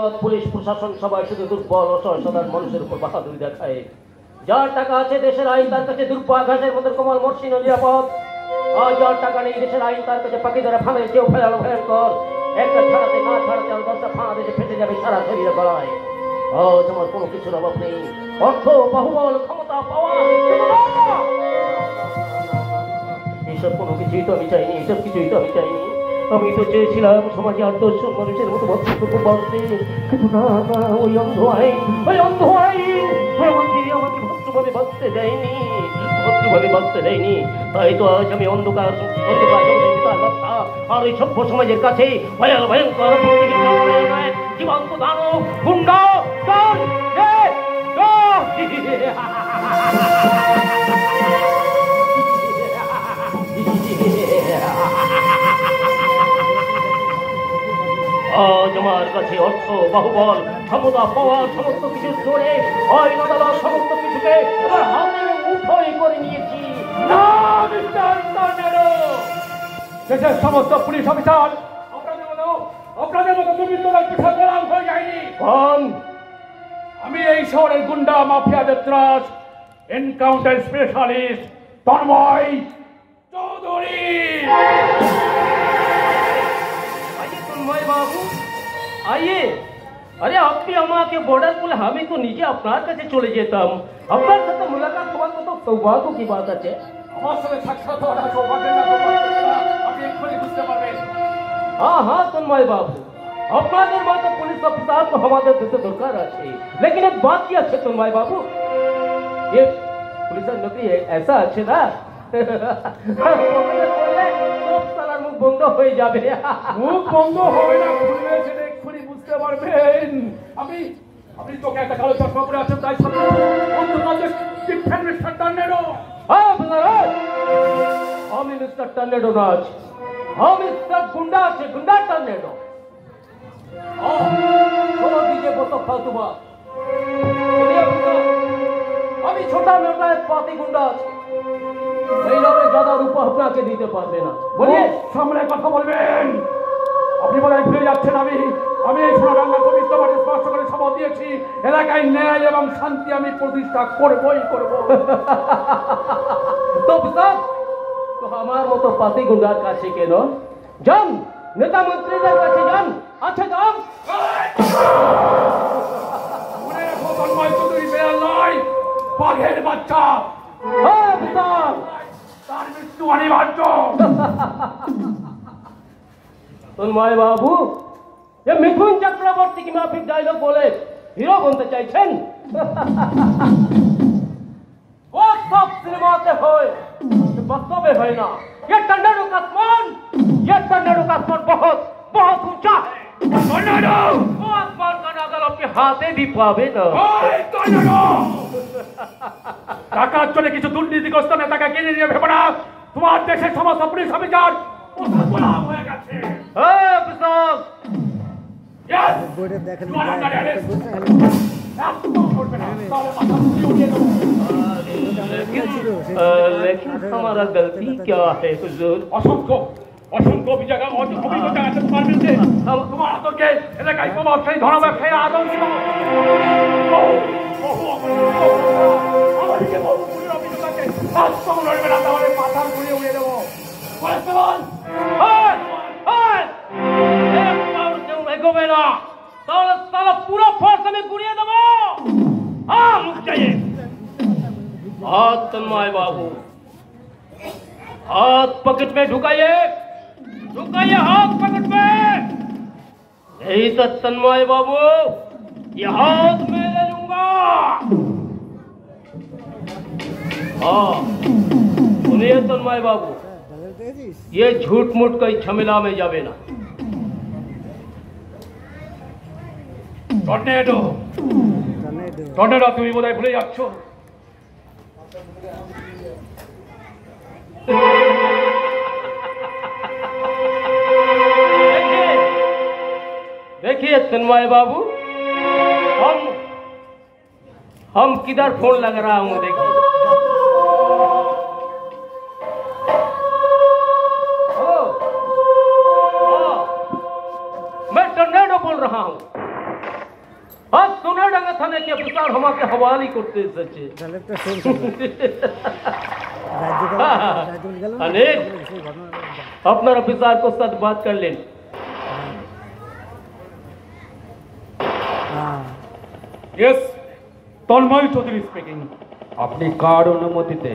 আদালত পুলিশ প্রশাসন সবাই শুধু দুর্বল অসহায় সাধারণ মানুষের উপর বাহাদুরি দেখায়। যার টাকা আছে দেশের আইন তার কাছে দুর্বা ঘাসের মতো কোমল মর্ষিন ও নিরাপদ। আর যার টাকা নেই দেশের আইন তার কাছে পাখি দ্বারা ফাঁদের কেউ ফেরালো ভয়ঙ্কর। একটা ছাড়াতে না ছাড়াতে আর 10টা ফাঁড়া দেশে ফেটে যাবে সারা শরীরে গলায়। আজ আমার কোনো কিছুর অভাব নেই, অর্থ বাহুবল ক্ষমতা পাওয়া এইসব কোনো কিছুই তো আমি চাইনি, এইসব কিছুই তো আমি চাইনি। আমি তো চেয়েছিলাম সমাজে আর 10 জন মানুষের মতো ভদ্রটুকু বাঁচতে, কিন্তু না না, ওই অন্ধ আইন আমাকে ভদ্রভাবে বাঁচতে দেয়নি, ভদ্রভাবে বাঁচতে দেয়নি। তাই তো আজ আমি অন্ধকার বাচ্চা আর ওই সভ্য সমাজের কাছে ভয়ঙ্কর জীবন্ত দানব গুন্ডা আজ আমার কাছে অর্থ বাহুবল ক্ষমতা পাওয়ার সমস্ত কিছু ধরে আইন আদালত সমস্ত কিছুকে হাতের মুঠোয় করে নিয়েছি। দেশের সমস্ত পুলিশ অফিসার আপনাদের মতো দুর্বৃত্তরা পেশা গোলাম হয়ে যায়নি। আমি এই শহরের গুন্ডা মাফিয়াদের ত্রাস এনকাউন্টার স্পেশালিস্ট তন্ময় চৌধুরী। तन्मय बाबू आइए। अरे আপনি আমাকে বর্ডার বলে আমি তো নিজে আপনার কাছে চলে যেতাম। আপনার সাথে মুলাকাত হওয়ার তো সৌভাগ্য কি বাত আছে। আমার সাথে সাক্ষাৎ হওয়াটা সৌভাগ্যের না, আপনি এক্ষুনি বুঝতে পারবেন। हाँ हाँ तन्मय बाबू, আপনাদের মতো পুলিশ অফিসার তো আমাদের দেশে দরকার আছে। लेकिन एक बात কি আছে तन्मय बाबू, ये পুলিশের নকরি ऐसा আছে না মুখ বন্ধ হয়ে যাবে। মুখ বন্ধ হবে না, খুলবে সেটা এক্ষুনি বুঝতে পারবেন। আপনি তোকে একটা কালো চশমা পরে আছেন, তাই সামনে মিস্টার টার্নেডো। হ্যাঁ বিনারাজ, আমি মিস্টার টার্নেডো না আছি, আমি মিস্টার গুন্ডা আছে, গুন্ডা টার্নেডো। छोड़ो दीजिए वो तो फालतू बात। আমি ছোটা মোটা এক পাতি গুন্ডা আছে, এইভাবে ज्यादा রূপা আপনাকে দিতে পারবে না। বলিয়ে সামনে কথা বলবেন। আপনি বলে ভুলে যাচ্ছেন আমি এই সোনাডাঙ্গার পবিত্র মাটি স্পর্শ করে শপথ দিয়েছি, এলাকায় ন্যায় এবং শান্তি আমি প্রতিষ্ঠা করবই করব। তো বিকাশ তো আমার মতো পাতি গুন্ডার কাছে কেন যান, নেতা মন্ত্রীদের কাছে যান। আচ্ছা যান। মনে রাখো তন্ময় চৌধুরী বেয়াল নয়, বাঘের বাচ্চা। হ্যাঁ বিকাশ, তার মৃত্যু অনিবার্য। তন্ময় বাবু, ये मिथुन चक्रवर्ती की माफिक डायलॉग बोले हीरो बनते চাইছেন? वो सब सिनेमाते হয়, वास्तव है ना। ये टर्नेडो का आसमान बहुत बहुत ऊंचा है। टर्नेडो वो आसमान का नागाल आपके हाथे भी पावे ना। টর্নেডো টাকার জন্য কিছু দুর্নীতিগ্রস্ত নেতাকে কিনে নিয়ে ভেবে না তোমার দেশের সমস্ত পুলিশ অফিসার গোলাম হয়ে গেছে। হ্যাঁ বিকাশ, बोर्डे देखने लेकिन हमारा गलती क्या है हुजूर? অসংখ্য অভিযোগ আছে তোমার বিরুদ্ধে। তোমার আতঙ্কে এলাকায় প্রভাবশালী ধন ব্যবসায়ী আতঙ্কিত। মাথার ঘুরিয়ে উড়িয়ে দেবো। এগোবে না তাহলে সালা পুরো ফোর্স আমি গুড়িয়ে দেবো। हाँ रुक जाइए। हाथ तन्मय बाबू, हाथ पॉकेट में ढुकाइए, हाथ पॉकेट में। नहीं तो तन्मय बाबू ये हाथ में ले लूंगा। हाँ सुनिए तन्मय बाबू, ये झूठ मूठ कोई झमेला में जावे ना। টর্নেডো তুমি বোধহয় ভুলে যাচ্ছ। देखिए तन्मय बाबू, हम किधर फोन लग रहा हूँ देखिए। मैं टर्नेडो बोल रहा हूँ। আমাকে হওয়ালি করতে এসেছে। তাহলে তো সেই राज्य गल अनिल আপনার অফিসার को साथ बात कर लें। Yes, Tanmoy Chowdhury speaking. আপনি কার অনুমতিতে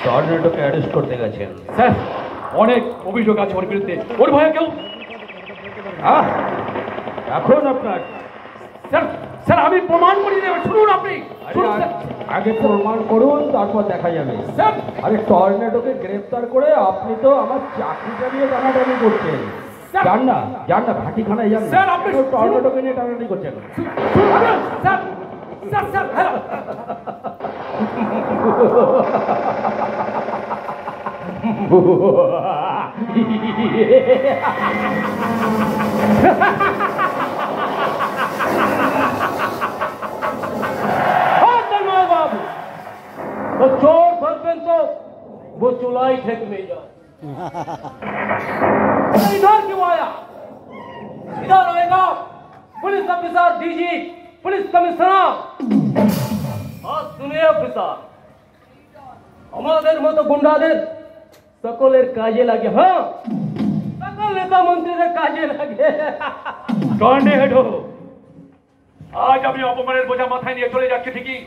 টর্নেডোকে অ্যারেস্ট করতে গেছেন? স্যার, অনেক অভিযোগ আছে ওর বিরুদ্ধে। ওর ভয়ে কেউ এখন আপনার স্যার স্যার আমি প্রমাণ করে দেব। শুনুন আপনি, শুনুন স্যার। আগে প্রমাণ করুন, তারপর দেখা যাবে। স্যার আরে টর্নেডোকে গ্রেফতার করে আপনি তো আমার চাকরিটা নিয়ে টানাটানি করছেন। স্যার, যান না ভাটিখানায় যান। স্যার, আপনি টর্নেডোকে নিয়ে টানাটানি করছেন। স্যার স্যার স্যার হ্যালো बाबू तो चोर भगवन तो वो चुलाई ठेक में जाओ। इधर क्यों आया? इधर आएगा police officer, DG, police commissioner. आज सुनिए ऑफिसर, আমাদের মতো গুন্ডাদের সকলের কাজে লাগে। হ্যাঁ, সকল নেতা মন্ত্রীদের কাজে লাগে। টর্নেডো, আজ আমি অপমানের বোঝা মাথায় নিয়ে চলে যাচ্ছি ঠিকই।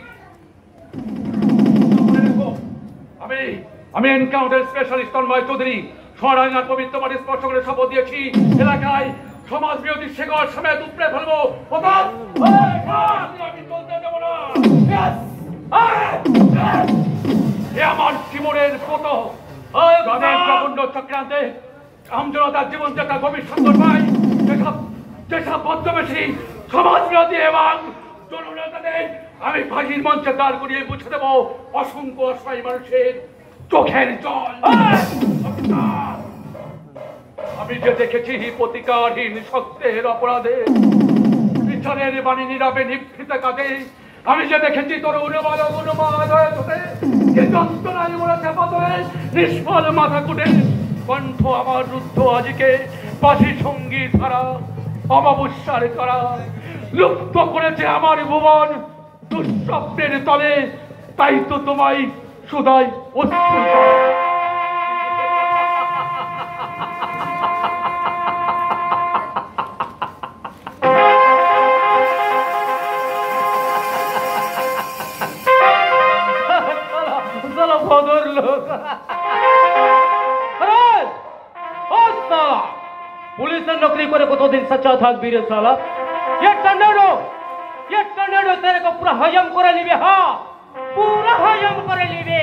আমি এনকাউন্টার স্পেশালিস্ট তন্ময় চৌধুরী সোনাডাঙ্গার পবিত্র মাটি স্পর্শ করে শপথ দিয়েছি, এলাকায় সমাজ বিরোধী শেকড় সমেত উপড়ে ফেলবো। আমি চলতে দেব না। এ আমার জীবনের কত প্রবন্ধ চক্রান্তে আমজনতার জীবনযাত্রা গভীর সুন্দর পাই। যেসব বদ্ধবেশী সমাজ বিরোধী এবং জননেতাদের আমি ফাঁসির মঞ্চে দাঁড় করিয়ে বুঝে দেবো অসংখ্য অসহায় মানুষের চোখের জল। আমি যে দেখেছি প্রতিকারহীন সত্যের অপরাধে, বিচারের বাণী নীরবে নিভৃত কাঁদে। আমি যে দেখেছি তোর অনুবাদ হয়ে তোদের যন্ত্রণায় ওরা চাপা হয়ে নিষ্ফল মাথা কুটে কণ্ঠ আমার রুদ্ধ আজকে পাশি সঙ্গীত ধারা অমাবস্যার করা লুপ্ত করেছে আমার ভুবন দুঃস্বপ্নের তলে। তাই তো তোমায় সুদাই অশ্রু ভদর লোক। পুলিশের नौकरी করে কতদিন सच्चा থাকবি রে साला? ये टर्नेडो तेरे को पूरा हजम করে নিবে। हाँ, पूरा हजम করে নিবে।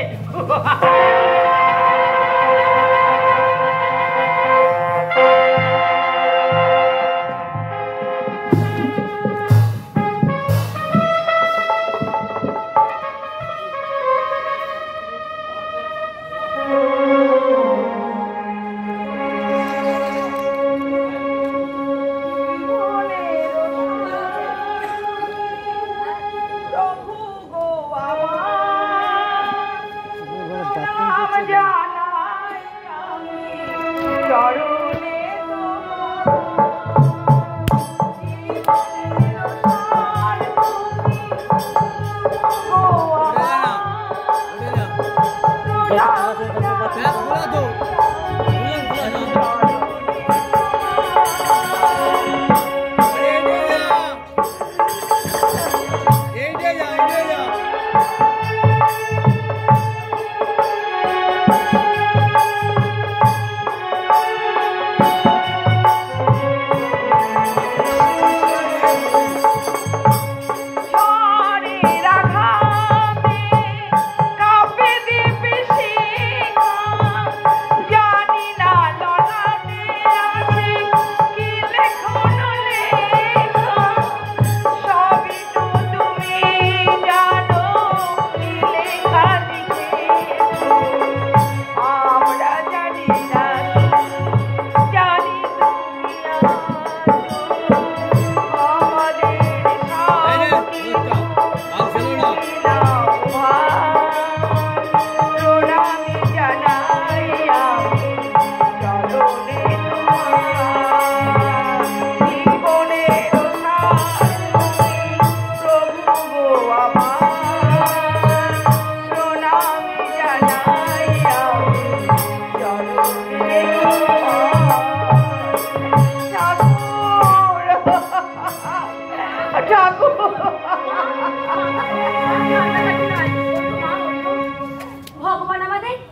Yeah.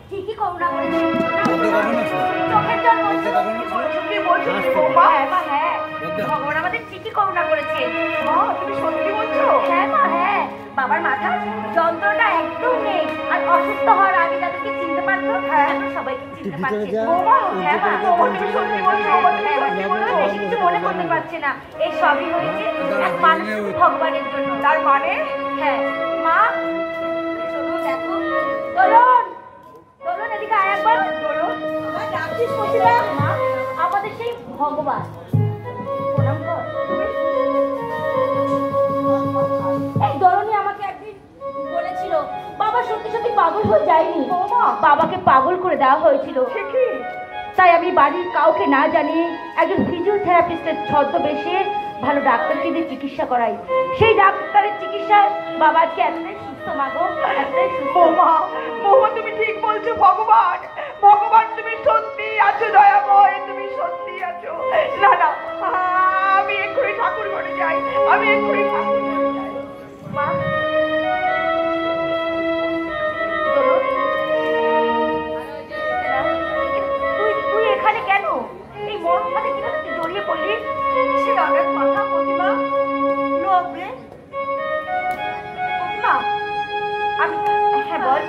ঠিকই করুণা করেছে। বলতে পারবো না স্যার। চোখের জল বলছে। কি বলছো তুমি বৌমা? হ্যাঁ মা, হ্যাঁ ভগবান আমাদের ঠিকই করুণা করেছে। মা তুমি সত্যি বলছো? হ্যাঁ মা, হ্যাঁ বাবার মাথা যন্ত্রটা একদম নেই, আর অসুস্থ হওয়ার আগে যাদেরকে চিনতে পারতো এখন সবাইকে চিনতে পারছে। বৌমা হ্যাঁ মা, বৌমা তুমি সত্যি বলছো? বৌমা তুমি সত্যি বলছো? বেশি কিছু মনে করতে পারছে না, এই সবই হয়েছে এক মানুষ ভগবানের জন্য। তার মানে হ্যাঁ মা, শোনো দেখো, দোলন দোলন এদিকে আয় একবার। দোলন আমার ডাকছিস প্রতিভা? মা আমাদের সেই ভগবান, প্রণাম কর। এই দোলনই আমাকে একদিন বলেছিল বাবা সত্যি সত্যি পাগল হয়ে যায়নি, বাবাকে পাগল করে দেওয়া হয়েছিল। তাই আমি বাড়ির কাউকে না জানিয়ে একজন ফিজিওথেরাপিস্টের ছদ্মবেশে ভালো ডাক্তারকে দিয়ে চিকিৎসা করাই। সেই ডাক্তারের চিকিৎসায় বাবা আজকে এতটাই সুস্থ, মাগো এতটাই সুস্থ। বৌমা বৌমা তুমি ঠিক বলছো। ভগবান ভগবান তুমি সত্যি আছো, দয়াময় তুমি সত্যি আছো। না না আমি এক্ষুনি ঠাকুর ঘরে যাই, আমি এক্ষুনি ঠাকুর ঘরে যাই। মা দোলন, তুই এখানে কেন? এই মরণ সাথে কিভাবে তুই জড়িয়ে পড়লি? সে অনেক কথা প্রতিমা, লোক রে প্রতিমা। আমি হ্যাঁ বল,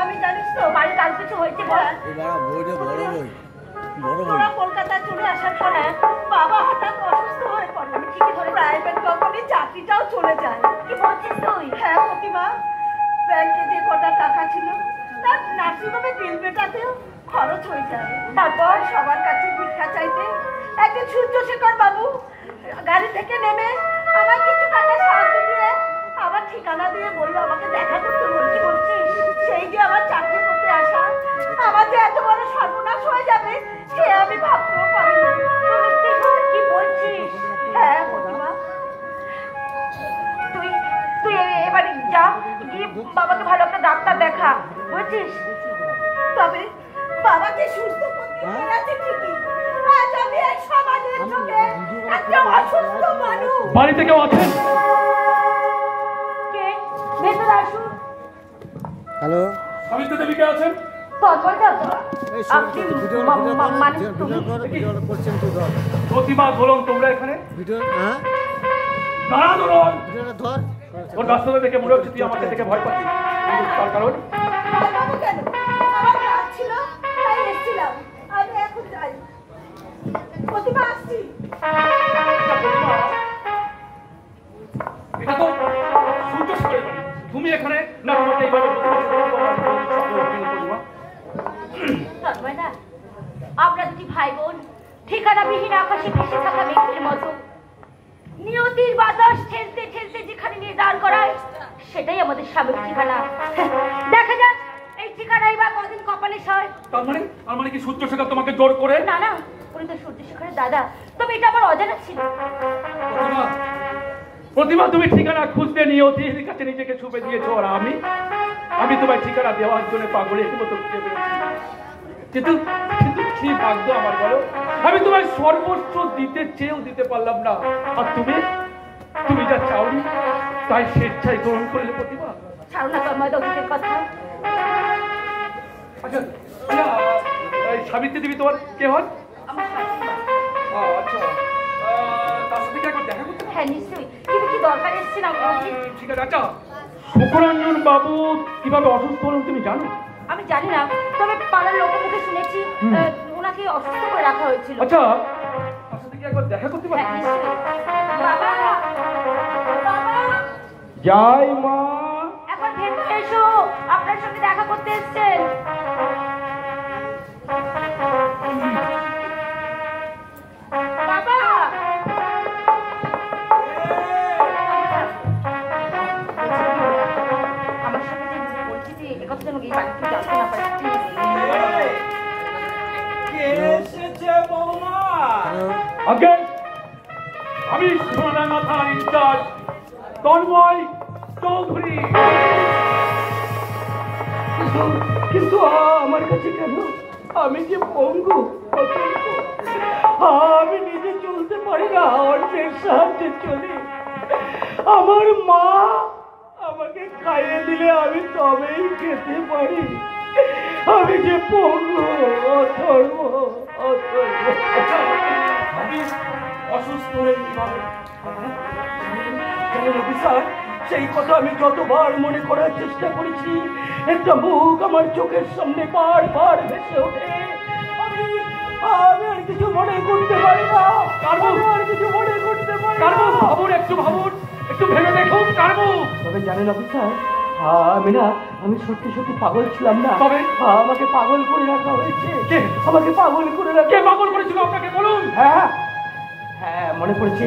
আমি জানিস তো বাড়ির কাজ কিছু হয়েছে বল। এবার বইটা বড় বই, বড় বই। তোরা কলকাতায় চলে আসার পরে বাবা হঠাৎ অসুস্থ হয়ে পড়ে। আমি ঠিকই ধরে প্রাইভেট কোম্পানি চাকরিটাও চলে যায়। কি বলছিস তুই? হ্যাঁ প্রতিমা, ব্যাংকে যে কটা টাকা ছিল তার নার্সিংহোমে বিল মেটাতেও খরচ হয়ে যায়। তারপর সবার কাছে ভিক্ষা চাইতে একদিন সূর্যশেখর বাবু গাড়ি থেকে নেমে আমার কিছু টাকা সাহায্য দিয়ে আমার ঠিকানা দিয়ে বললো আমাকে দেখা করতে। বলছি বলছিস সেই যে আমার চাকরি করতে আসা, আমার যে এত বড় সর্বনাশ হয়ে যাবে সে আমি ভাবতেও পারিনি। কি বলছিস? হ্যাঁ প্রতিমা, তুই তুই এবারে যা, গিয়ে বাবাকে ভালো একটা ডাক্তার দেখা, বুঝছিস? তবে বাবাকে সুস্থ করতে পেরেছে ঠিকই, আজ আমি এই সমাজের চোখে একটা অসুস্থ মানুষ। বাড়িতে কেউ আছেন? কে? ভেতরে আসুন। হ্যালো, সাবিত্রী দেবী কে আছেন? তৎপর দাদা, এই আপনি ভিডিও মানে তুমি ভিডিও করছেন তুই ধর। প্রতিমা দোলন তোমরা এখানে? ভিডিও হ্যাঁ, দাঁড়া দোলন। ভিডিওটা ধর। ওর ব্যস্ততা দেখে মনে হচ্ছে তুই আমাকে দেখে ভয় পাচ্ছিস, কিন্তু তার কারণ বাবু কেন? আমার কাজ ছিল তাই এসেছিলাম, আমি এখন যাই। প্রতিমা আসছি। এটা তো সূর্য শেখরের বাড়ি। তুমি এখানে না? তোমাকে এইভাবে তৎপর দা, আমরা দুটি ভাই বোন ঠিকানাবিহীন আকাশে ভেসে থাকা মেঘের মতো, নিয়তির বাতাস ঠেলতে ঠেলতে যেখানে নিয়ে দাঁড় করায় সেটাই আমাদের স্বামীর ঠিকানা। দেখা যাক এই ঠিকানাই বা কদিন কপালে সয়। তার মানে কি সূর্য শেখর তোমাকে জোর করে? না না, উনি তো সূর্যশেখরের দাদা, তবে এটা আমার অজানা ছিল। প্রতিমা তুমি ঠিকানা খুঁজতে নিয়তির কাছে নিজেকে ছুপে দিয়েছো, আর আমি তোমায় ঠিকানা দেওয়ার জন্য পাগলের মতো খুঁজে পেয়েছি। কিন্তু কিন্তু কি ভাগ্য আমার বলো, আমি তোমায় সর্বোচ্চ দিতে চেয়েও দিতে পারলাম না, আর তুমি যা চাওনি তাই স্বেচ্ছায় গ্রহণ করলে। প্রতিমা ছাড়ো না তন্ময় অতীতের কথা। আচ্ছা, এই সাবিত্রী দেবী তোমার কে হন? আমার শাশুড়ি মা। আচ্ছা, তার সাথে কি একবার দেখা করতে? হ্যাঁ নিশ্চয়ই, কিন্তু কি দরকার এসেছিলাম? ঠিক আছে। আচ্ছা, সুখরঞ্জন বাবু কিভাবে অসুস্থ হলেন তুমি জানো? আমি জানি না, তবে পাড়ার লোকের মুখে শুনেছি ওনাকে অসুস্থ করে রাখা হয়েছিল। আচ্ছা, তার সাথে কি একবার দেখা করতে পারি? হ্যাঁ নিশ্চয়ই। বাবা, বাবা, যাই মা। এখন ভেতরে এসো, আপনার সঙ্গে দেখা করতে এসেছেন। বাবা, আমার সঙ্গে যে পরিচিতি একথা যেন এই বাড়িতে জানতে না পারে, আগে আমি সোনা মাথা ইনচার্জ তন্ময় চৌধুরী। কিন্তু আমার কাছে কেন? আমি যে পঙ্গু, আমি নিজে চলতে পারি না, অন্যের সাহায্যে চলি। আমার মা আমাকে খাইয়ে দিলে আমি তবেই খেতে পারি। আমি আমি যে পড়বো অথর্ব অথর্ব। আমি অসুস্থ হয়ে গেলাম। জানেন অফিসার, সেই কথা আমি যতবার মনে করার চেষ্টা করেছি, একটা মুখ আমার চোখের সামনে বারবার ভেসে ওঠে। আমি আর কিছু মনে করতে পারি না। আমি আর কিছু মনে করতে পারি না। ভাবুন, একটু ভাবুন, একটু ভেবে দেখুন কারবো। তবে জানেন অফিসার, আমি সত্যি সত্যি পাগল ছিলাম না। তবে আমাকে পাগল করে রাখা হয়েছে। কে? আমাকে পাগল করে রাখা। কে পাগল করেছিল আপনাকে বলুন? হ্যাঁ হ্যাঁ, মনে পড়েছে।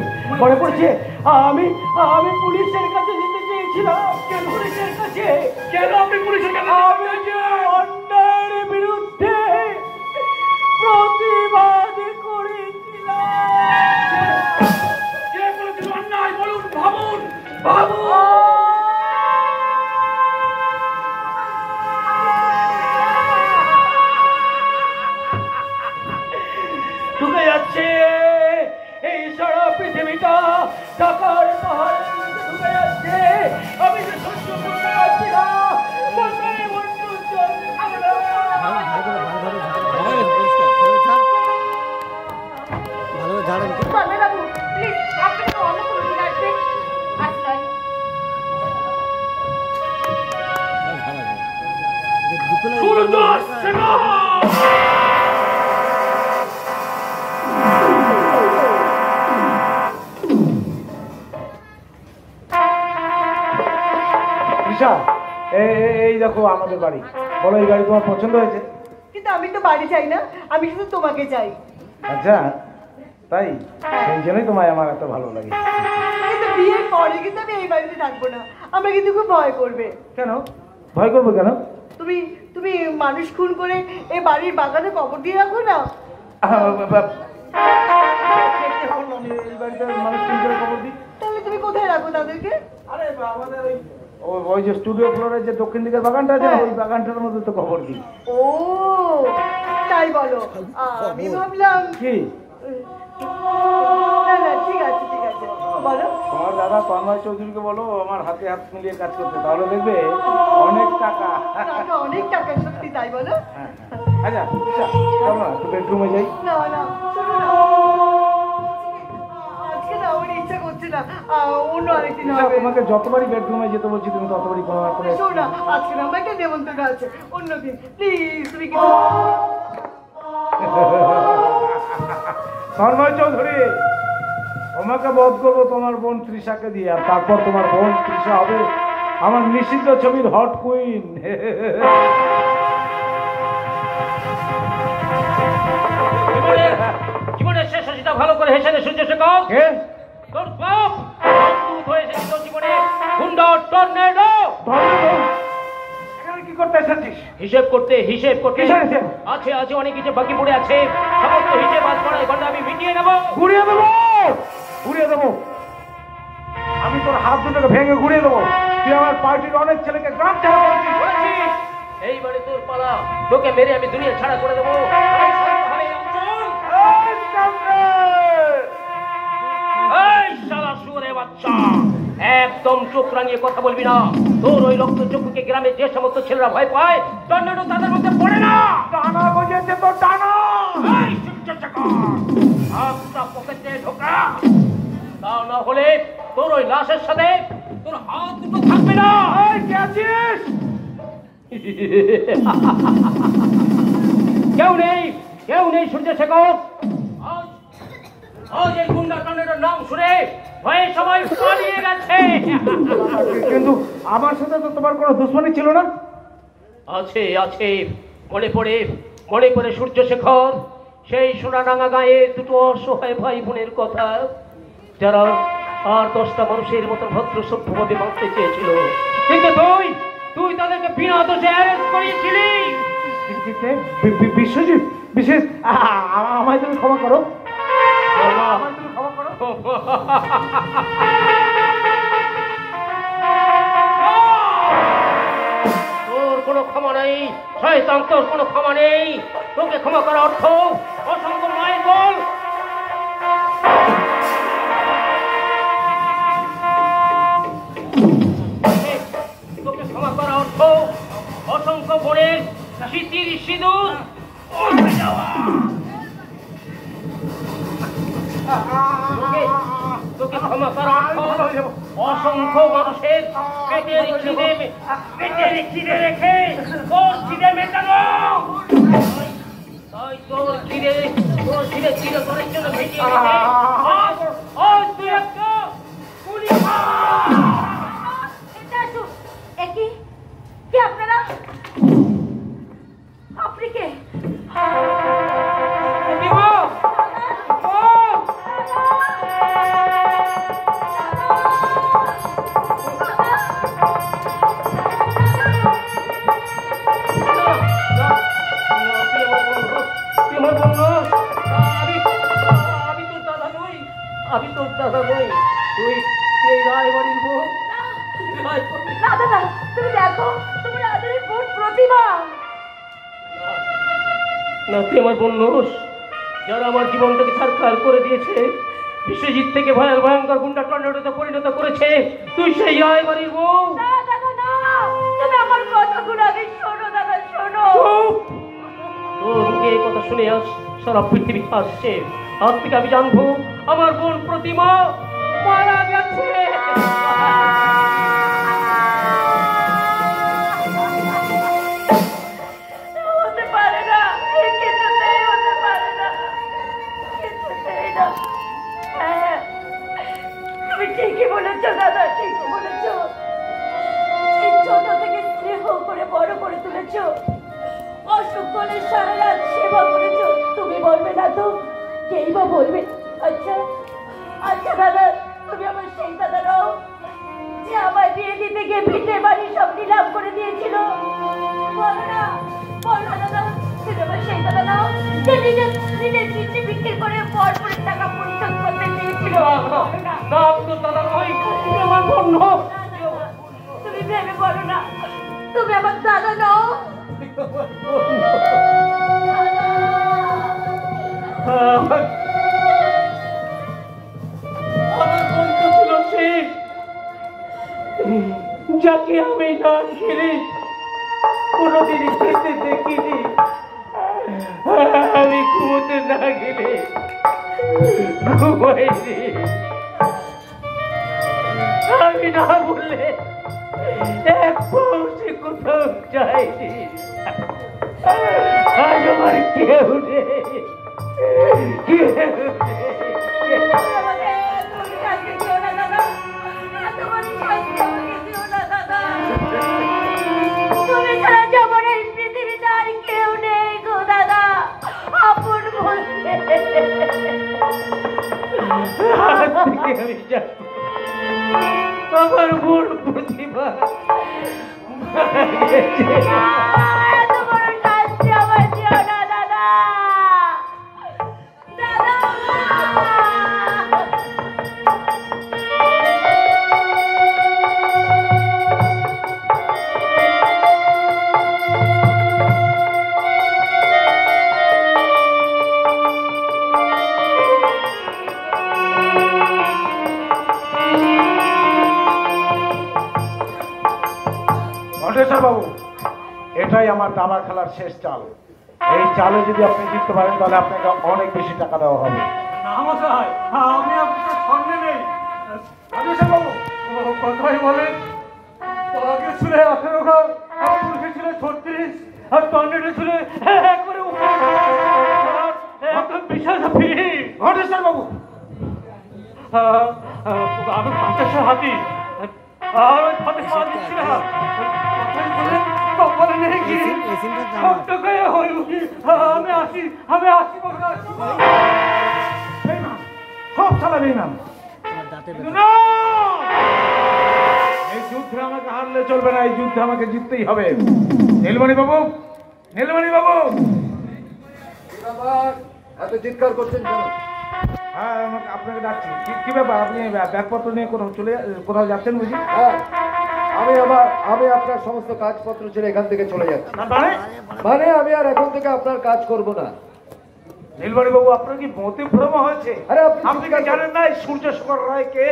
আমি পুলিশের কাছে যেতে চেয়েছিলাম। কেন পুলিশের কাছে? কেন আপনি পুলিশের কাছে? আমি যে অন্যায়ের বিরুদ্ধে প্রতিবাদ করেছিলাম। কে বলেছিল অন্যায়? বলুন, ভাবুন, ভাবুন। ঢুকে যাচ্ছে এই সারা পৃথিবীটা, টাকার পাহাড় ঢুকে যাচ্ছে। আমি যে সহ্য করতে পারছি না। ভালো ঝাড়েন। বাবু প্লিজ আপনি তো অন্য কোনো দিন আসবেন। আজ নয়। সূর্য সেনা এই দেখো আমাদের বাড়ি। বলো, এই গাড়ি তোমার পছন্দ হয়েছে? কিন্তু আমি তো বাড়ি চাই না, আমি শুধু তোমাকে চাই। আচ্ছা তাই? সেই জন্যই তোমায় আমার এত ভালো লাগে। কিন্তু বিয়ের পরে কিন্তু আমি এই বাড়িতে থাকবো না, আমরা কিন্তু খুব ভয় করবে। কেন ভয় করবো? কেন? তুমি তুমি মানুষ খুন করে এই বাড়ির বাগানে কবর দিয়ে রাখো না। এই বাড়িতে মানুষ খুন করে খবর দিই? তাহলে তুমি কোথায় রাখো তাদেরকে? আরে আমাদের ওই যে স্টুডিও ফ্লোরের যে দক্ষিণ দিকের বাগানটা আছে, ওই বাগানটার মধ্যে তো খবর দিই। ও তাই বলো। আমি ভাবলাম কি? না না, ঠিক আছে ঠিক আছে, বলো। তোমার দাদা তন্ময় চৌধুরীকে বলো আমার হাতে হাত মিলিয়ে কাজ করতে, তাহলে দেখবে অনেক টাকা। টাকা, অনেক টাকা, সত্যি তাই বলো। হ্যাঁ, আচ্ছা চলো না একটু বেডরুমে যাই। না না, শোনো না, আজকে না আমার ইচ্ছা করছে না, অন্য আরেকদিন হবে। তোমাকে যতবারই বেডরুমে যেতে বলছি তুমি ততবারই কোনো না কোনো শোনো না, আজকে না আমার একটা নেমন্তন্ন আছে, অন্যদিন প্লিজ তুমি কি। তন্ময় চৌধুরী, তোমাকে বোধ করবো তোমার বোন তৃষাকে দিয়ে, আর তারপর তোমার বোন তৃষা হবে আমার নিষিদ্ধ ছবির হট কুইন। জীবনের শেষ হাসিটা ভালো করে হেসে সূর্য শেখর। কে? তোর বাপ অদ্ভুত হয়েছে তোর জীবনে। গুন্ডা টর্নেডো। এখানে কি করতে এসেছিস? হিসেব করতে কিসের হিসেব? আছে অনেক কিছু বাকি পড়ে আছে। সমস্ত হিসেব আজ পড়ায় ঘন্টা আমি মিটিয়ে নেবো। ঘুরিয়ে দেবো। আমি তোর হাত দুটোকে ভেঙে ঘুরিয়ে দেবো। তুই আমার পার্টির অনেক ছেলেকে গ্রাম ছাড়া করেছিস। বলেছিস এইবারে তোর পালা, তোকে মেরে আমি দুনিয়া ছাড়া করে দেবো। এই শালা শুয়োরের বাচ্চা, একদম চোখ রাঙিয়ে কথা বলবি না। তোর ওই রক্ত চক্ষুকে গ্রামে যে সমস্ত ছেলেরা ভয় পায়, টর্নেডো তাদের মধ্যে পড়ে না। টানা গজেছে তো টানা। এই সূর্যশেখর, হাতটা পকেটে ঢোকা, তা না হলে তোর ওই লাশের সাথে তোর হাত দুটো থাকবে না। এই কে আছিস? কেউ নেই সূর্যশেখর। আজ এই গুন্ডা টর্নেডোর নাম শুনে ভয়ে সবাই পালিয়ে গেছে। কিন্তু আমার সাথে তো তোমার কোনো দুশ্মনী ছিল না। আছে মনে পড়ে সূর্যশেখর, সেই সোনাডাঙ্গা গায়ে দুটো অসহায় ভাই বোনের কথা, যারা আর 10টা মানুষের মতো ভদ্র সভ্যভাবে বাঁচতে চেয়েছিল, কিন্তু তুই তাদেরকে বিনা দোষে অ্যারেস্ট করিয়েছিলি। বিশ্বজিৎ, বিশেষ আমায় তুমি ক্ষমা করো। তোর কোনো ক্ষমা নেই শয়তান, তোর কোনো ক্ষমা নেই। তোকে ক্ষমা করার অর্থ অসংখ্য নয়, বল। তোকে ক্ষমা করার অর্থ অসংখ্য বোনের স্মৃতির সিঁদুর তোকে ক্ষমা করার অসংখ্য মানুষের পেটের খিদে রেখে তোর খিদে মেটানো, তাই তোর খিদে চিরতরের জন্য ভেটিয়ে রেখে আজ তুই একটা গুলি খা। কে আপনারা? আপনি কে? আমি তোর দাদা নই, তুই এই রায়বাড়ির বউ। না দাদা, তুমি দেখো তোমার আদরের বোন প্রতিমা। না, তুই আমার বোন নোস, যারা আমার জীবনটাকে ছারখার করে দিয়েছে, বিশ্বজিৎ থেকে ভয়ঙ্কর গুন্ডা টর্নেডোতে পরিণত করেছে, তুই সেই রায়বাড়ির বউ। না দাদা না, তুমি আমার কথাগুলো আগে শোনো দাদা, শোনো। তোর মুখে এই কথা শুনে আজ সারা পৃথিবী আসছে। আজ থেকে আমি জানবো আমার বোন প্রতিমা মারা গেছে। হতে পারে না, কিছুতেই হতে পারে না, কিছুতেই না। হ্যাঁ, তুমি ঠিকই বলেছো দাদা, ঠিকই বলেছো। এই ছোট থেকে স্নেহ করে বড় করে তুলেছো, অসুখ করে সারা রাত সেবা করেছো। তুমি বলবে না তো কেই বা বলবে? আচ্ছা আচ্ছা দাদা, তুমি আমার সেই দাদা নাও যে আমার বিয়ে দিতে গিয়ে ভিটে বাড়ি সব নিলাম করে দিয়েছিল। বলো না, বলো দাদা, তুমি আমার সেই দাদা নাও যে নিজের কিডনি বিক্রি করে পরপরের টাকা পরিশোধ করতে চেয়েছিল। তুমি ভেবে বলো না, তুমি আমার দাদা নাও। আমার বন্ধু ছিল সে, যাকে আমি না খেলে কোনোদিন খেতে দেখিনি। আমি ঘুমোতে না গেলে ঘুমাইনি, আমি না বললে এক পৌঁছে কোথাও যায়নি। আজ আমার কেউ নেই, কেউ তুমি ছাড়া যেমন এই পৃথিবীতে আর কেউ নেই গো দাদা, আপন বলতে। আমি যাবো আমার বোন প্রতিভা এত বড় শাস্তি আমার দিও না দাদা, দাদা। বাবু, এটাই আমার দাবা খেলার শেষ চাল। এই চালে যদি আপনি জিততে পারেন তাহলে আপনাকে অনেক বেশি টাকা দেওয়া হবে। আমি আপনার সঙ্গে নেই। বাবু কথাই বলেন, আগে ছিল 18 গ্রাম, আর পুলিশে ছিল 36, আর টর্নেডো ছিল একবারে একদম বিশাল ভিড়। ঘটেশ্বর বাবু, আমি 50 হাতি আর ওই 50 হাত দিচ্ছি না। কপালে নেই কি সব টাকায় হইব কি? আমি আসি সব চালাবি না। দাঁতে এই যুদ্ধে আমাকে হারলে চলবে না, এই যুদ্ধে আমাকে জিততেই হবে। নীলমণি বাবু, নীলমণি বাবু, এত চিৎকার করছেন কেন? হ্যাঁ আপনাকে ডাকছি। কি ব্যাপার, আপনি ব্যাগপত্র নিয়ে কোথাও যাচ্ছেন বুঝি? হ্যাঁ, আমি আপনার সমস্ত কাজপত্র ছেড়ে এখান থেকে চলে যাচ্ছি। মানে আমি আর এখন থেকে আপনার কাজ করব না। নীলমণি বাবু, আপনার কি মতি ভ্রম হয়েছে? আরে আপনি কি জানেন না এই সূর্য শেখর রায় কে?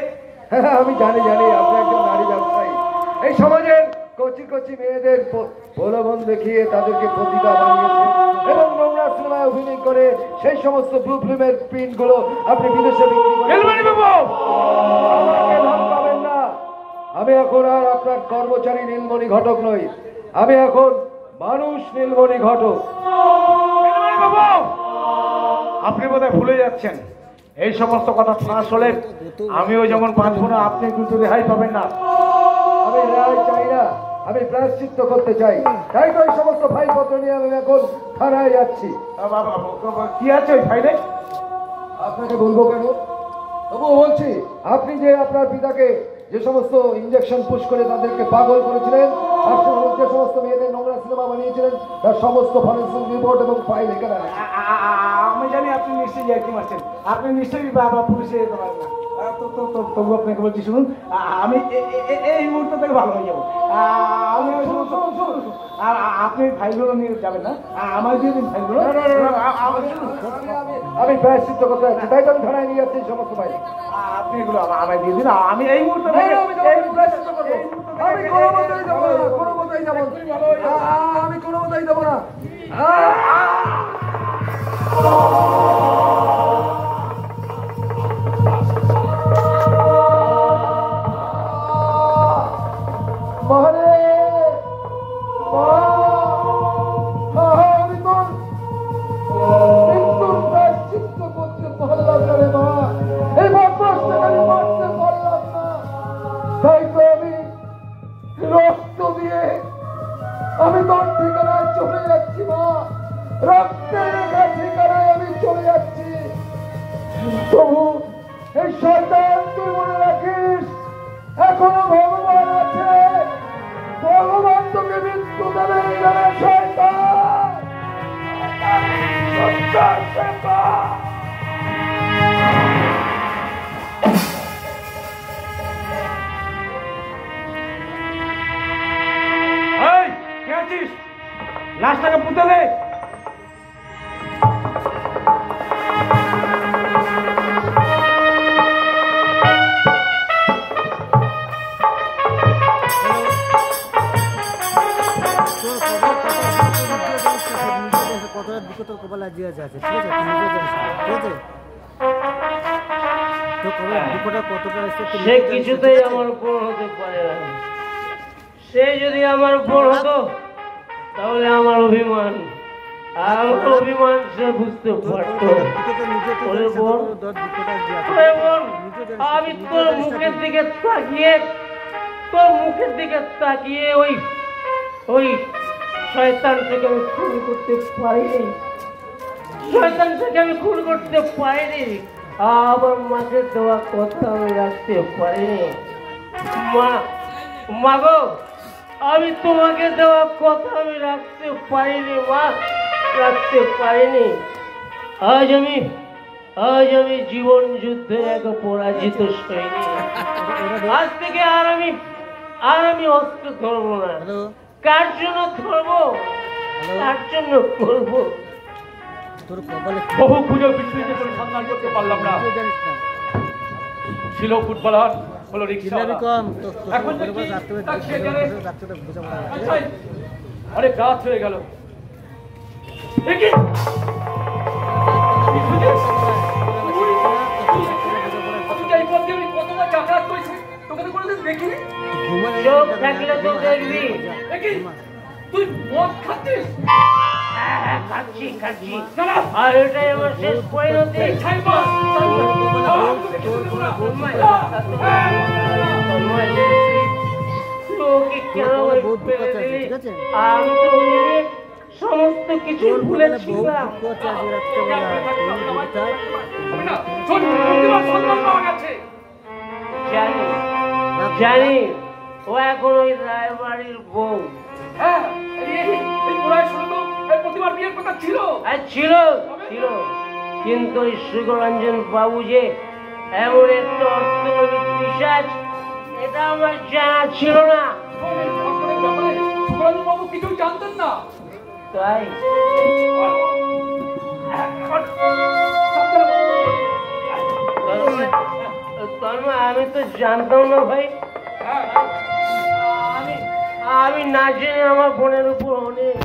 হ্যাঁ, আমি জানি, আপনি একজন নারী ব্যবসায়ী। এই সমাজের কচি কচি মেয়েদের প্রলোভন দেখিয়ে তাদেরকে প্রতিভা বানিয়েছেন এবং নোংরা সিনেমায় অভিনয় করে সেই সমস্ত ব্লু ফিল্মের প্রিন্ট গুলো আপনি বিদেশে বিক্রি করেন। আমাকে ধমকাবেন না। আমি এখন আর আপনার কর্মচারী নীলমণি ঘটক নই, আমি এখন মানুষ নীলমণি ঘটক। আপনি বোধহয় ভুলে যাচ্ছেন, এই সমস্ত কথা ফাঁস হলে আমিও যেমন বাঁচবো না, আপনি কিন্তু রেহাই পাবেন না। আমি রেহাই চাই না, আমি প্রায়শ্চিত্ত করতে চাই, তাই তো এই সমস্ত ফাইলপত্র নিয়ে আমি এখন থানায় যাচ্ছি। কি আছে ওই ফাইলে? আপনাকে বলবো কেন, তবুও বলছি, আপনি যে আপনার পিতাকে যে সমস্ত ইঞ্জেকশন পুশ করে তাদেরকে পাগল করেছিলেন, আপনি যে সমস্ত মেয়েদের নোংরা সিনেমা বানিয়েছিলেন, তার সমস্ত ফরেন্সিক রিপোর্ট এবং ফাইল এখানে আছে। আমি জানি আপনি নিশ্চয়ই ইয়ার্কি মারছেন, আপনি নিশ্চয়ই বাবা পুলিশে যেতে পারেন না। তবু আপনাকে বলছি শুনুন, আমি এই মুহূর্ত থেকে ভালো হয়ে যাবো। আপনি ফাইলগুলো নিয়ে যাবেন না, আমার দিয়ে দিন ফাইলগুলো। আমি প্রায়শ্চিত্ত করতে যাচ্ছি, তাই তো আমি থানায় নিয়ে যাচ্ছি এই সমস্ত ফাইল। আপনি এগুলো আমায় দিয়ে দিন, আমি এই মুহূর্তে আমি কোনো মতেই যাবো না, কোনো মতেই যাবো না, আমি কোনো মতেই যাবো না। আমি তোর ঠিকানায় চলে যাচ্ছি মা, রক্তের রেখা ঠিকানায় আমি চলে যাচ্ছি। তবু এই শয়তান তুই মনে রাখিস, এখনো ভগবান আছে, ভগবান তোকে মৃত্যু দেবে না শয়তান। লাশটাকে পুঁতে দে। কতটা বিকট কপাল আজিয়ে আছে, ঠিক আছে? তুই নিজে জানিস, ঠিক আছে? তো কবে বিপদটা কতটা এসে সে কিছুতেই আমার বোন হতে পারে না। সে যদি আমার বোন হতো তাহলে আমার অভিমান সে বুঝতে পারতো। আমি তোর মুখের দিকে তাকিয়ে ওই শয়তানটাকে আমি খুন করতে পারিনি, আমার মাকে দেওয়া কথা আমি রাখতে পারিনি। মা গো, আমি তোমাকে দেওয়া কথা আমি রাখতে পারিনি মা, রাখতে পারিনি। আজ আমি জীবন যুদ্ধে এক পরাজিত সৈনিক। আজ থেকে আর আমি অস্ত্র ধরবো না। কার জন্য ধরবো, কার জন্য করবো? বহু খুঁজে পৃথিবীতে কোনো সন্ধান করতে পারলাম না। ছিল ফুটবলার, হলো রিক্সা। এখন অনেক রাত হয়ে গেল। কতবার যাতায়াত করেছি, তোকে তো কোনোদিন দেখিনি। চোখ থাকলে তো দেখবি। তুই মদ খাচ্ছিস? খাচ্ছি। আর এটাই আমার শেষ পরিণতি। আমি তো সমস্ত কিছু ভুলেছিলাম। জানি ও এখন ওই রায়বাড়ির বউ। হ্যাঁ, প্রতিবার বিয়ের কথা ছিল। কিন্তু ওই সুগরঞ্জন বাবু যে এমন একটা অর্থনৈতিক পিশাচ, এটা আমার জানা ছিল না। সুগরঞ্জন বাবু কিছু জানতেন না, তাই আমি তো জানতাম না ভাই। আমি না জেনে আমার বোনের উপর অনেক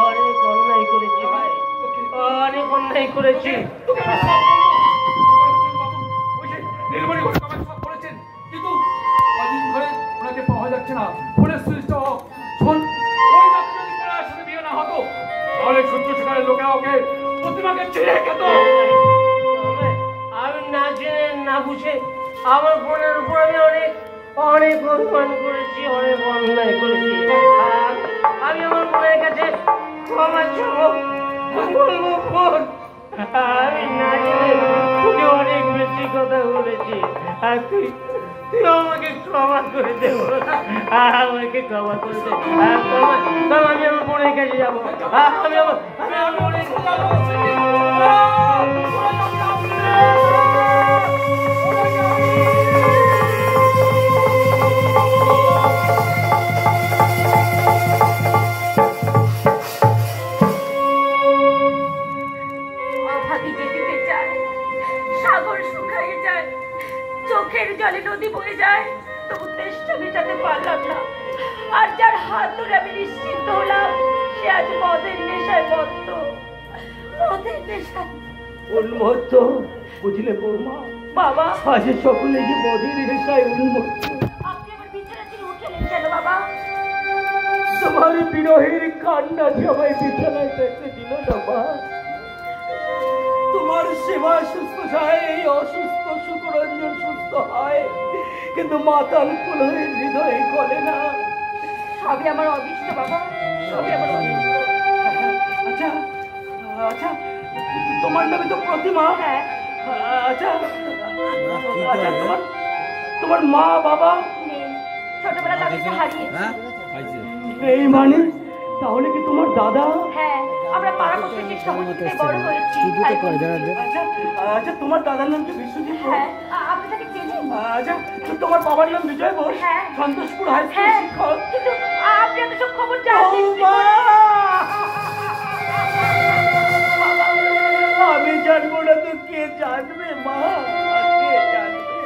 অনেক অন্যায় করেছি ভাই, অনেক অন্যায় করেছি। নীলমণি ঘরে কামাই সব করেছেন, কিন্তু কদিন ধরে ওনাকে পাওয়া যাচ্ছে না। ফোনের সুইচ অফ। শোন, ওই রাতে যদি পড়ার সাথে বিয়ে না হতো তাহলে সূর্য শেখারের লোকেরা ওকে প্রতিমাকে ছেড়ে খেত। আমি না জেনে না বুঝে আমার বোনের উপর আমি অনেক অনেক অভিমান করেছি, অনেক অন্যায় করেছি। আমি আমার বোনের কাছে ক্ষমা চাবো, বলবো বোন আমি না জেনে তোকে অনেক বেশি কথা বলেছি, আর তুই আমাকে ক্ষমা করে দেবো, আমাকে ক্ষমা করে দে। আমি আমার বোনের কাছে যাবো, আমি আমার বোনের কাছে যাবো। সাগর শুকিয়ে যায়, চোখের জলে নদী বয়ে যায়, তবু তেষ্টা মেটাতে পারলাম না। আর যার হাত ধরে আমি নিশ্চিন্ত হলাম সে আজ মদের নেশায় মত্ত, মদের নেশায় উন্মত্ত। বুঝলে বৌমা, বাবা আজ সকলে যে মদের নেশায় উন্মত্ত। আপনি আমার বিছানা থেকে উঠলেন কেন বাবা? তোমার বিরহের কান্না সবাই বিছানায় দেখতে দিল না মা। তোমার সেবা সুস্থ হয়, এই অসুস্থ শুকরঞ্জন সুস্থ হয়, কিন্তু মাতাল কুলহের হৃদয়ে গলে না। সবই আমার অদৃষ্ট বাবা, সবই আমার অদৃষ্ট। আচ্ছা আচ্ছা, তোমার নামে তো প্রতিমা। হ্যাঁ। আচ্ছা আচ্ছা, তোমার মা বাবা নেই, ছোটবেলা তাদেরকে হারিয়েছি। এই মানে তাহলে কি তোমার দাদা? হ্যাঁ, আমরা পাড়া প্রতিবেশীর সহযোগিতায় বড় হয়েছি। আচ্ছা আচ্ছা, তোমার দাদার নাম কি বিশ্বজিৎ? হ্যাঁ, আপনি তাকে চেনেন? আচ্ছা, তো তোমার বাবার নাম বিজয় বোস? হ্যাঁ। সন্তোষপুর হাই স্কুল হ্যাঁ, শিক্ষক। কিন্তু আপনি এত সব খবর জানেন? আমি জানবো না তো কে জানবে মা, কে জানবে?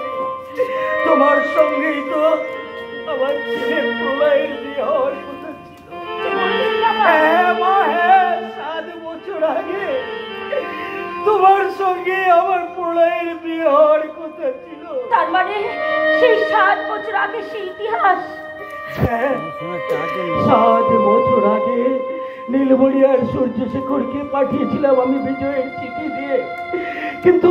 তোমার সঙ্গেই তো আমার ছেলে প্রলয়ের বিয়ে হওয়ার কথা ছিল। হ্যাঁ মা, হ্যাঁ, 7 বছর আগে তোমার সঙ্গে আমার প্রলয়ের বিয়ে হওয়ার কথা ছিল। তার মানে সেই 7 বছর আগে সেই ইতিহাস। হ্যাঁ, 7 বছর আগে নীলমণি আর সূর্যশেখরকে পাঠিয়েছিলাম আমি বিজয়ের চিঠি দিয়ে, কিন্তু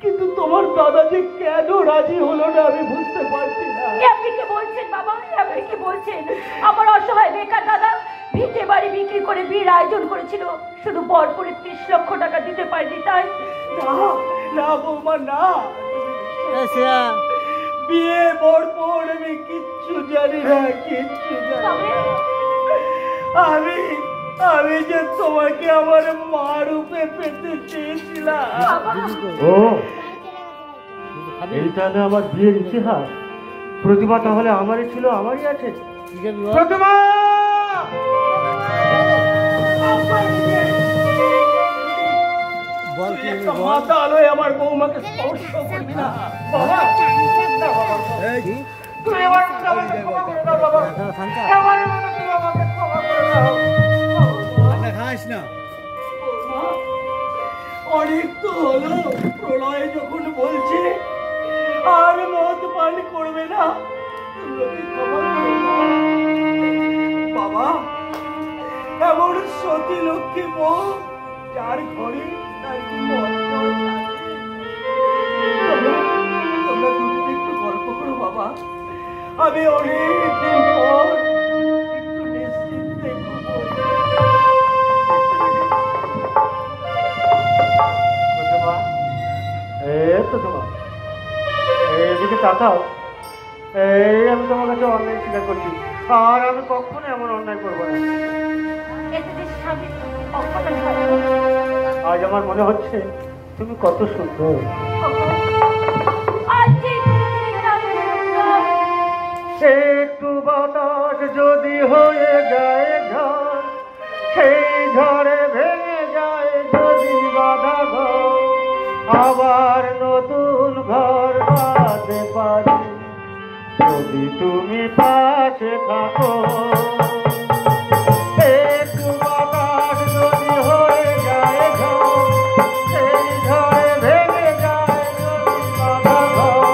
কিন্তু তোমার দাদা যে কেন রাজি হলো না আমি বুঝতে পারছি না। আপনি কি বলছেন বাবা, আপনি কি বলছেন? আমার অসহায় বেকার দাদা ভিটে বাড়ি বিক্রি করে বিয়ের আয়োজন করেছিল, শুধু বরপুরে 30 লক্ষ টাকা দিতে পারেনি তাই? না না বৌমা, না, বিয়ে বরপর আমি কিচ্ছু জানি না, কিচ্ছু জানি না। আমি আমি যে তোমাকে আমার মা রূপে পেতে চেয়েছিলাম। ও, এইটা না আমার বিয়ের ইতিহাস। প্রতিমা তাহলে আমারই ছিল, আমারই আছে। প্রতিমা, মাতাল হয়ে আমার বৌমাকে স্পর্শ করবি না বাবা। তুই আমাকে ক্ষমা করে দাও বাবা, আমাকে ক্ষমা করে দাও। অনেক তো হলো, প্রলয় যখন বলছে আর মদ পান করবে না, বাবা। এমন সতী লক্ষ্মী বউ যার ঘরে তোমরা দুদিন একটু গল্প করো বাবা, আমি অনেক দিন পর একটু নিশ্চিন্তে ঘুমোই। এদিকে তাকাও। এই আমি তোমার কাছে অন্যায় স্বীকার করছি, আর আমি কখনো এমন অন্যায় করবো না। আজ আমার মনে হচ্ছে তুমি কত সুন্দর। একটু বাতাস যদি হয়ে যায় ঝড়, সেই ঝড়ে ভেঙে যায় যদি বাধা ঘর, আবার নতুন ঘর বাঁধতে পারি। যদি তুমি পাশে থাকো, একটু বাতাস যদি হয়ে যায় ঝড়, সেই ঝড়ে ভেঙে যায় যদি বাঁধা ঘর,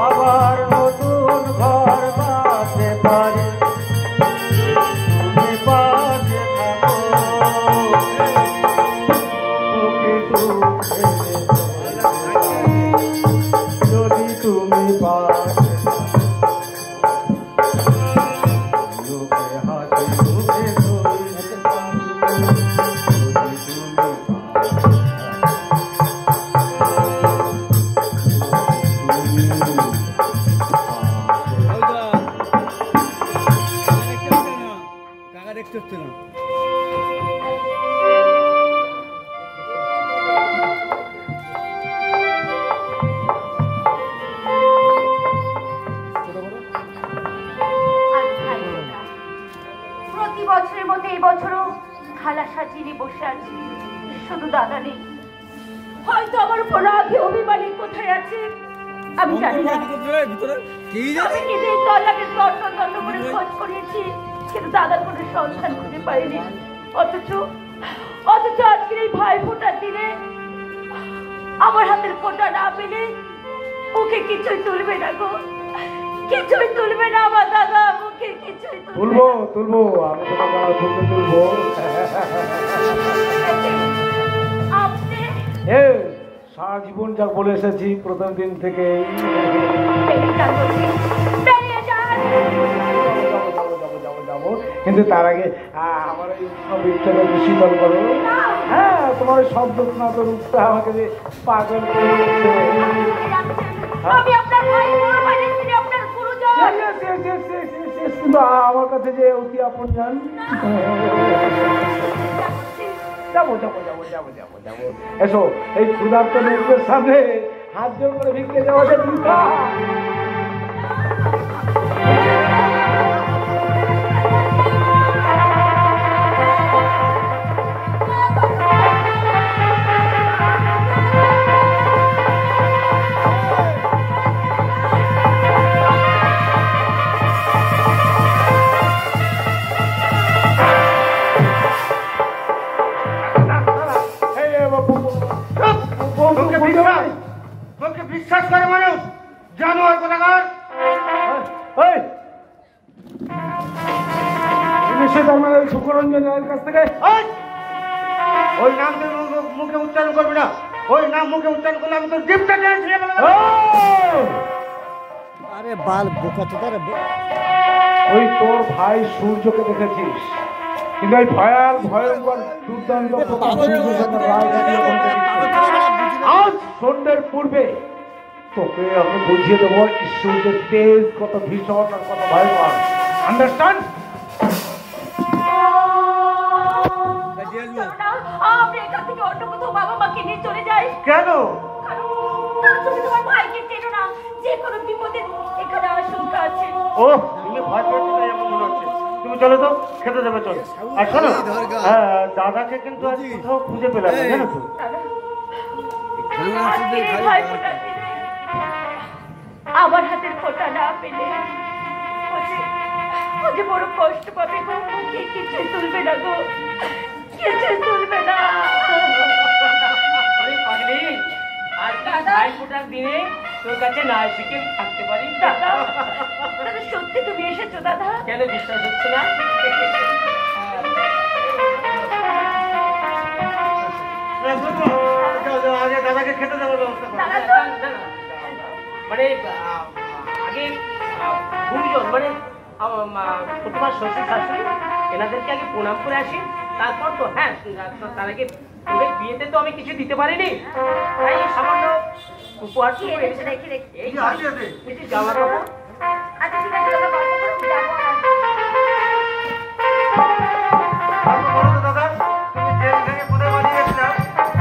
আবার নতুন ঘর বাঁধতে পারি তুমি পাশে থাকো। বুকে দুঃখে যদি তুমি পাশে লোকে হাসি মুখে প্রতি বছরের মতো এই বছরও থালা সাজিয়ে নিয়ে বসে আছি, শুধু দাদা নেই। হয়তো আমার উপর রাগে অভিমানী কোথায় আছে আমি জানি না। আমি নিজেই তল্লাটে তন্ন করে খোঁজ করিয়েছি, কিন্তু দাদার কোনো সন্ধান খুঁজে পাইনি। অথচ আজকের এই ভাই ফোটার দিনে আমার হাতের ফোঁটা না পেলে ওকে কিছুই তুলবে না গো, কিছুই তুলবে না আমার দাদা, ওকে কিছুই তুলবো তুলবো, আমি তোমার তুলবো। আপনি সারা জীবন যা বলে এসেছি প্রথম দিন থেকে, যাবো, কিন্তু তার আগে আমার এই সব ইচ্ছাটা শীতল করো। হ্যাঁ, তোমার ওই শব্দ না তো রূপটা আমাকে যে পাগল করে দিচ্ছে। আমি আপনার ভাই, আপনার গুরুজন। কিন্তু আমার কাছে যে অতি আপন জান। যাবো যাবো যাবো যাবো যাবো যাবো, এসো এই ক্ষুধার্ত লোকের সামনে হাত জোর করে ভিক্ষে যাওয়া যে বৃথা। বিশ্বাস করে মানুষ জানোয়ার কোথাকার। সুকরঞ্জনের কাছ থেকে ওই নাম মুখে উচ্চারণ করবি না, ওই নাম মুখে উচ্চারণ করলে আমি তোর জিপটা নিয়ে। আরে বাল বোকা চোদা রে। ওই তোর ভাই সূর্যকে দেখেছিস, কিন্তু ওই ভয়ঙ্কর দুর্দান্ত আজ সন্ধ্যের পূর্বে তোকে আমি বুঝিয়ে দেবো সূর্যের তেজ কত ভীষণ আর কত ভয়ঙ্কর। আন্ডারস্ট্যান্ড? আপনি এখান থেকে অন্য কোথাও বাবা মাকে নিয়ে চলে যাই। কেন? তুমি তোমার ভাইকে চেনো না, যে কোনো বিপদে এখানে আশঙ্কা আছে। ও তুমি ভয় পেয়েছো তাই এমন মনে হচ্ছে। তুমি চলো তো, খেতে দেবে চলো। আর শোনো, দাদাকে কিন্তু আজ কোথাও খুঁজে পেলাম না, জানো তো? আমার হাতের ফোঁটা না পেলে ও যে বড় কষ্ট পাবে গো, কিছুই তুলবে না গো, কিছুই তুলবে না। ভাই ফোটার দিনে তোর কাছে না এসে কি থাকতে পারি? দাদা, সত্যি তুমি এসেছো দাদা? কেন বিশ্বাস হচ্ছে না? আগে দাদাকে খেতে দেওয়ার ব্যবস্থা করো। মানে আগে গুরুজন মানে তোমার শ্বশুর শাশুড়ি এনাদেরকে আগে প্রণাম করে আসি, তারপর তো হ্যাঁ তার আগে বিয়েতে তো আমি কিছু দিতে পারিনি, তাই সামান্য উপহার এই জামা কাপড়। আচ্ছা ঠিক আছে, দাদা গল্প করো, যাবো। দাদা তুমি জেল থেকে কোথায় বাড়িয়ে গেছিলাম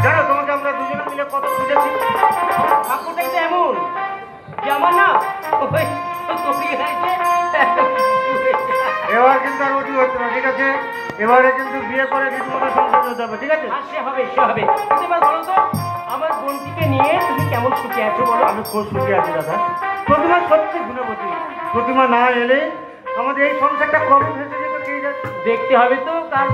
জানো? তোমাকে আমরা দুজনে মিলে কত খুঁজেছি। ঠাকুরটাই তো এমন যে আমার না এবার কিন্তু আর ওটি হচ্ছে না, ঠিক আছে? এবারে কিন্তু বিয়ে করে রীতিমতো সংসার হতে হবে, ঠিক আছে? সে হবে সে হবে। এবার বলো তো আমার বোনটিকে নিয়ে তুমি কেমন সুখে আছো বলো? আমি খুব সুখী আছি দাদা। প্রথমে সত্যি গুণবতী, প্রতিমা না এলে আমাদের এই সংসারটা কবে ভেসে যেত কে জানে। দেখতে হবে তো কার